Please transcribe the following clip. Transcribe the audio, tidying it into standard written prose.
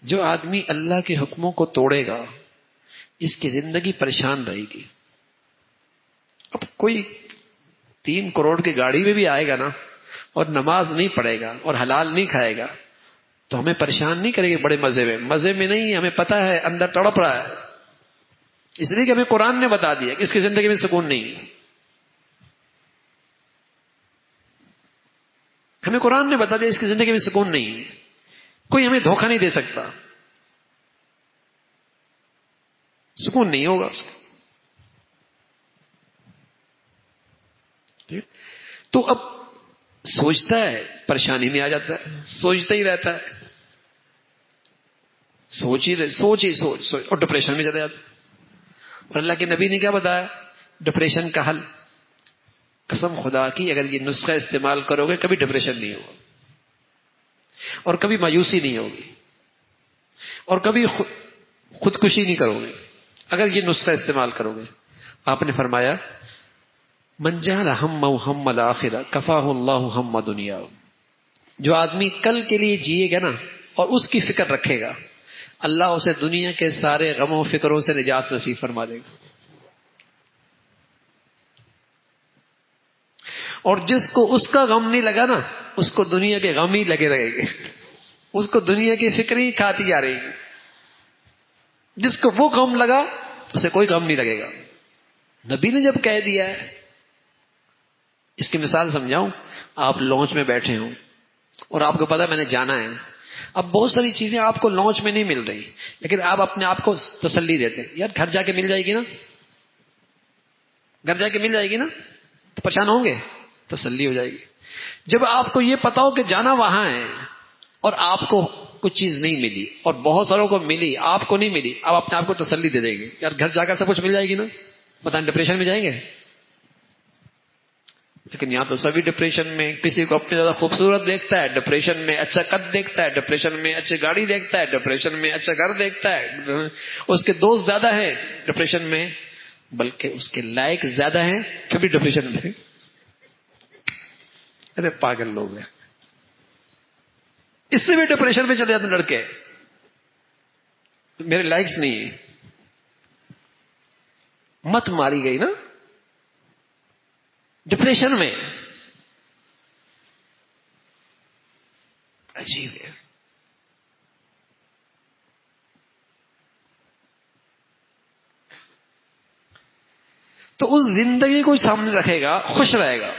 جو آدمی اللہ کے حکموں کو توڑے گا اس کی زندگی پریشان رہے گی. اب کوئی 3 کروڑ کی گاڑی میں بھی آئے گا نا اور نماز نہیں پڑھے گا اور حلال نہیں کھائے گا تو ہمیں پریشان نہیں کرے گی بڑے مزے میں نہیں. ہمیں پتا ہے اندر تڑپ رہا ہے, اس لیے کہ ہمیں قرآن نے بتا دیا کہ اس کی زندگی میں سکون نہیں. ہمیں قرآن نے بتا دیا اس کی زندگی میں سکون نہیں. کوئی ہمیں دھوکہ نہیں دے سکتا, سکون نہیں ہوگا اس کو. تو اب سوچتا ہے پریشانی میں آ جاتا ہے, سوچتا ہی رہتا ہے, سوچ اور ڈپریشن میں چلا جاتا ہے. اور اللہ کے نبی نے کیا بتایا ڈپریشن کا حل؟ قسم خدا کی اگر یہ نسخہ استعمال کرو گے کبھی ڈپریشن نہیں ہوگا اور کبھی مایوسی نہیں ہوگی اور کبھی خودکشی نہیں کرو گے اگر یہ نسخہ استعمال کرو گے. آپ نے فرمایا من جعل ہمہ ہم الآخرہ کفاہ اللہ ہم دنیا. جو آدمی کل کے لیے جیے گا نا اور اس کی فکر رکھے گا اللہ اسے دنیا کے سارے غموں و فکروں سے نجات نصیب فرما دے گا. اور جس کو اس کا غم نہیں لگا نا اس کو دنیا کے غم ہی لگے رہے گے, اس کو دنیا کی فکر ہی کھاتی جا رہی ہے. جس کو وہ غم لگا اسے کوئی غم نہیں لگے گا. نبی نے جب کہہ دیا ہے, اس کی مثال سمجھاؤں, آپ لانچ میں بیٹھے ہوں اور آپ کو پتا میں نے جانا ہے. اب بہت ساری چیزیں آپ کو لانچ میں نہیں مل رہی لیکن آپ اپنے آپ کو تسلی دیتے ہیں یار گھر جا کے مل جائے گی نا, گھر جا کے مل جائے گی نا, تو پریشان ہوں گے, تسلی ہو جائے گی. جب آپ کو یہ پتا ہو کہ جانا وہاں ہے اور آپ کو کچھ چیز نہیں ملی اور بہت ساروں کو ملی آپ کو نہیں ملی, آپ اپنے آپ کو تسلی دے دیں گے یار گھر جا کر سب کچھ مل جائے گی نا, بتائیں ڈپریشن میں جائیں گے؟ لیکن یہاں تو سبھی ڈپریشن میں. کسی کو اپنے زیادہ خوبصورت دیکھتا ہے ڈپریشن میں, اچھا قد دیکھتا ہے ڈپریشن میں, اچھی گاڑی دیکھتا ہے ڈپریشن میں, اچھا گھر دیکھتا ہے, اس کے دوست زیادہ ہیں ڈپریشن میں, بلکہ اس کے لائق زیادہ ہیں کبھی ڈپریشن میں. ارے پاگل لوگ ہیں, اس سے بھی ڈپریشن میں چلے جاتے ہیں لڑکے, میرے لائکس نہیں. مت ماری گئی نا ڈپریشن میں, عجیب ہے. تو اس زندگی کو سامنے رکھے گا خوش رہے گا.